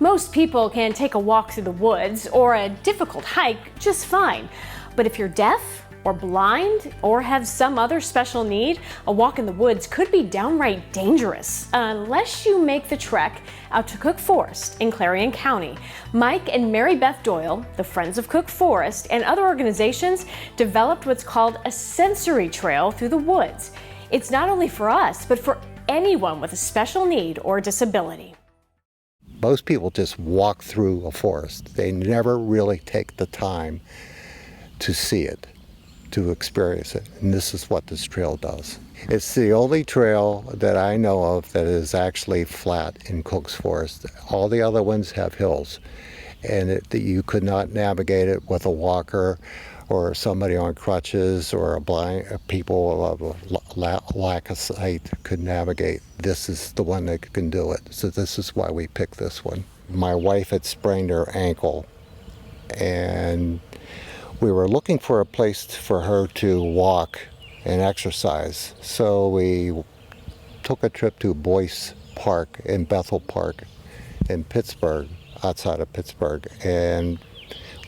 Most people can take a walk through the woods or a difficult hike just fine. But if you're deaf or blind or have some other special need, a walk in the woods could be downright dangerous unless you make the trek out to Cook Forest in Clarion County. Mike and Mary Beth Doyle, the Friends of Cook Forest, and other organizations developed what's called a sensory trail through the woods. It's not only for us, but for anyone with a special need or disability. Most people just walk through a forest. They never really take the time to see it, to experience it, and this is what this trail does. It's the only trail that I know of that is actually flat in Cook's Forest. All the other ones have hills, and you could not navigate it with a walker or somebody on crutches or people of a lack of sight could navigate. This is the one that can do it. So this is why we picked this one. My wife had sprained her ankle, and we were looking for a place for her to walk and exercise. So we took a trip to Boyce Park in Bethel Park in Pittsburgh, outside of Pittsburgh, and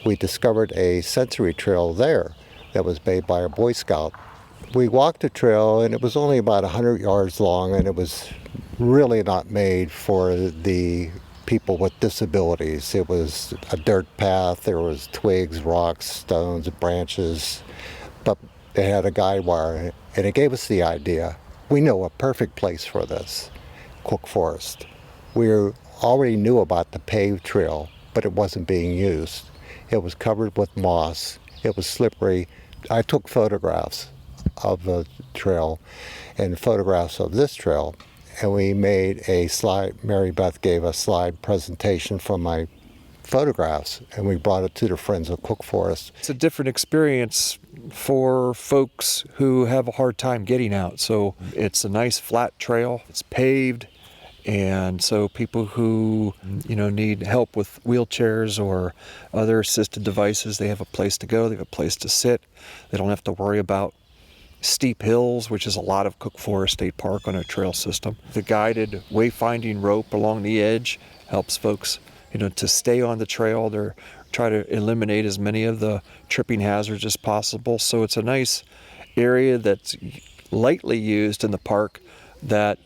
we discovered a sensory trail there that was made by a Boy Scout. We walked the trail, and it was only about 100 yards long, and it was really not made for the people with disabilities. It was a dirt path. There was twigs, rocks, stones, branches, but it had a guide wire, and it gave us the idea. We know a perfect place for this, Cook Forest. We already knew about the paved trail, but it wasn't being used. It was covered with moss. It was slippery. I took photographs of the trail and photographs of this trail, and we made a slide. Mary Beth gave a slide presentation from my photographs, and we brought it to the Friends of Cook Forest. It's a different experience for folks who have a hard time getting out. So it's a nice flat trail. It's paved. And so people who, need help with wheelchairs or other assisted devices, they have a place to go, they have a place to sit. They don't have to worry about steep hills, which is a lot of Cook Forest State Park on a trail system. The guided wayfinding rope along the edge helps folks, to stay on the trail. They're try to eliminate as many of the tripping hazards as possible. So it's a nice area that's lightly used in the park that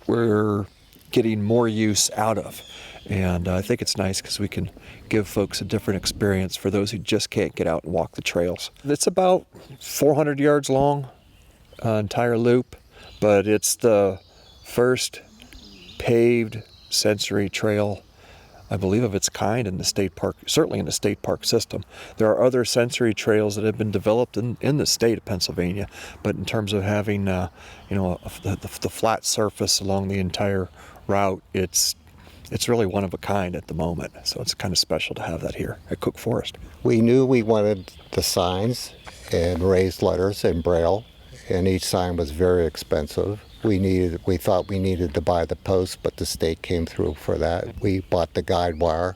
we're getting more use out of. And I think it's nice because we can give folks a different experience for those who just can't get out and walk the trails. It's about 400 yards long, entire loop, but it's the first paved sensory trail, I believe, of its kind in the state park, certainly in the state park system. There are other sensory trails that have been developed in the state of Pennsylvania, but in terms of having, the flat surface along the entire route, it's really one of a kind at the moment. So it's kind of special to have that here at Cook Forest. We knew we wanted the signs and raised letters and braille, and each sign was very expensive. We thought we needed to buy the post, but the state came through for that. We bought the guide wire.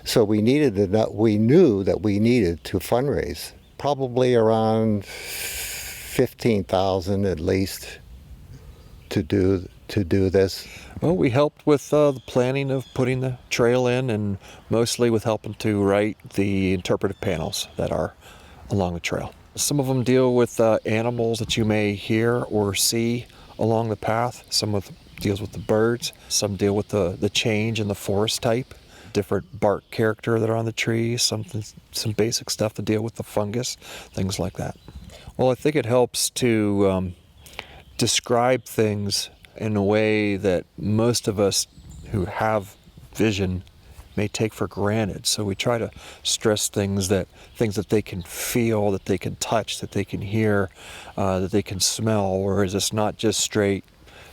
So we knew that we needed to fundraise, probably around $15,000 at least to do this. Well, we helped with the planning of putting the trail in, and mostly with helping to write the interpretive panels that are along the trail. Some of them deal with animals that you may hear or see along the path. Some deals with the birds. Some deal with the change in the forest type, different bark character that are on the trees, some basic stuff to deal with the fungus, things like that. Well, I think it helps to describe things in a way that most of us who have vision may take for granted. So we try to stress things that they can feel, that they can touch, that they can hear, that they can smell, whereas it's not just straight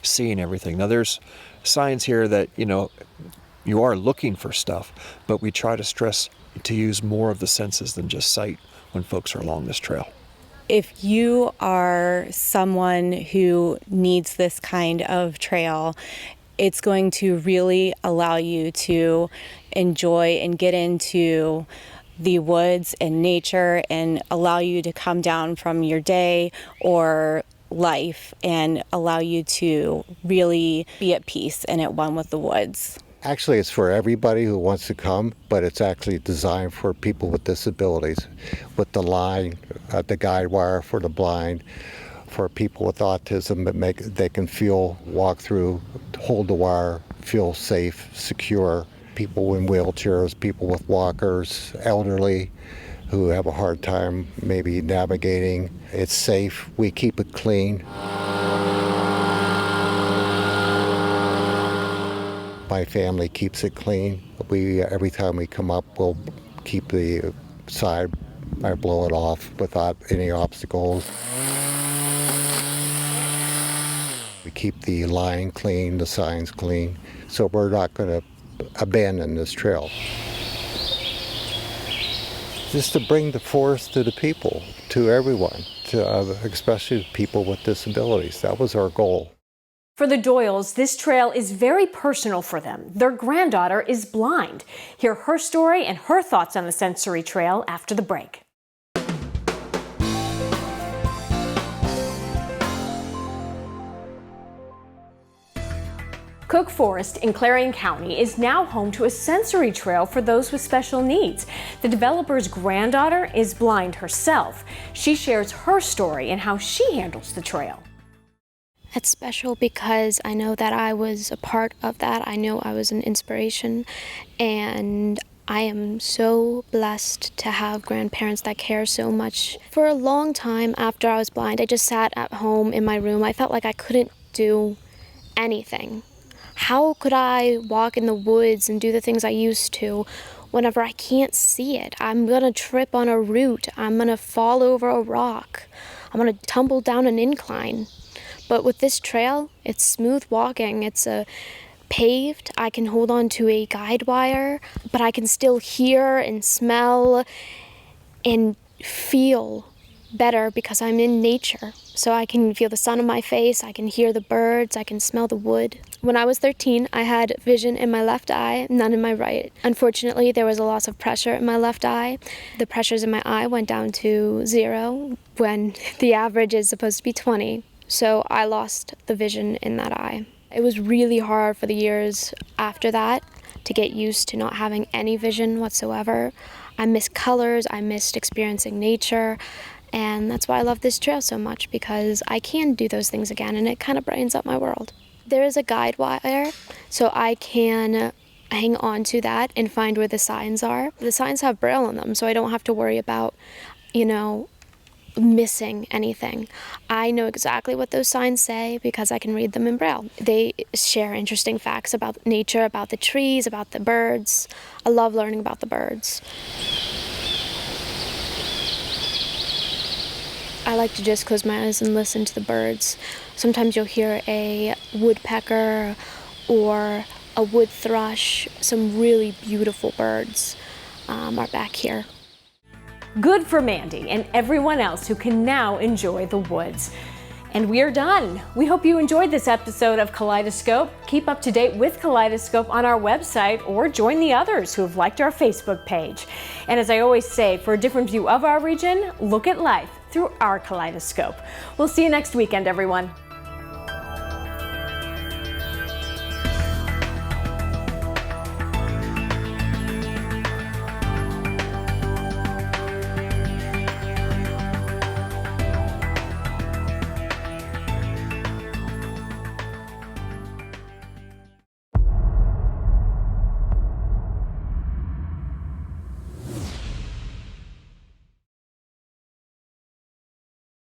seeing everything. Now there's signs here that, you are looking for stuff, but we try to stress to use more of the senses than just sight when folks are along this trail. If you are someone who needs this kind of trail, it's going to really allow you to enjoy and get into the woods and nature and allow you to come down from your day or life and allow you to really be at peace and at one with the woods. Actually, it's for everybody who wants to come, but it's actually designed for people with disabilities, with the line, the guide wire for the blind, for people with autism that they can feel, walk through, hold the wire, feel safe, secure. People in wheelchairs, people with walkers, elderly who have a hard time maybe navigating. It's safe. We keep it clean. My family keeps it clean. Every time we come up, we'll keep the side, I blow it off without any obstacles. We keep the line clean, the signs clean, so we're not going to abandon this trail. Just to bring the forest to the people, to everyone, especially people with disabilities. That was our goal. For the Doyles, this trail is very personal for them. Their granddaughter is blind. Hear her story and her thoughts on the sensory trail after the break. Cook Forest in Clarion County is now home to a sensory trail for those with special needs. The developer's granddaughter is blind herself. She shares her story and how she handles the trail. It's special because I know that I was a part of that. I know I was an inspiration, and I am so blessed to have grandparents that care so much. For a long time after I was blind, I just sat at home in my room. I felt like I couldn't do anything. How could I walk in the woods and do the things I used to whenever I can't see it? I'm gonna trip on a root. I'm gonna fall over a rock. I'm gonna tumble down an incline. But with this trail, it's smooth walking. It's paved. I can hold on to a guide wire, but I can still hear and smell and feel better because I'm in nature. So I can feel the sun on my face, I can hear the birds, I can smell the wood. When I was 13, I had vision in my left eye, none in my right. Unfortunately, there was a loss of pressure in my left eye. The pressures in my eye went down to 0 when the average is supposed to be 20. So I lost the vision in that eye. It was really hard for the years after that to get used to not having any vision whatsoever. I missed colors, I missed experiencing nature. And that's why I love this trail so much, because I can do those things again, and it kind of brightens up my world. There is a guide wire, so I can hang on to that and find where the signs are. The signs have braille on them, so I don't have to worry about, missing anything. I know exactly what those signs say because I can read them in braille. They share interesting facts about nature, about the trees, about the birds. I love learning about the birds. I like to just close my eyes and listen to the birds. Sometimes you'll hear a woodpecker or a wood thrush. Some really beautiful birds are back here. Good for Mandy and everyone else who can now enjoy the woods. And we are done. We hope you enjoyed this episode of Kaleidoscope. Keep up to date with Kaleidoscope on our website or join the others who have liked our Facebook page. And as I always say, for a different view of our region, look at life through our kaleidoscope. We'll see you next weekend, everyone.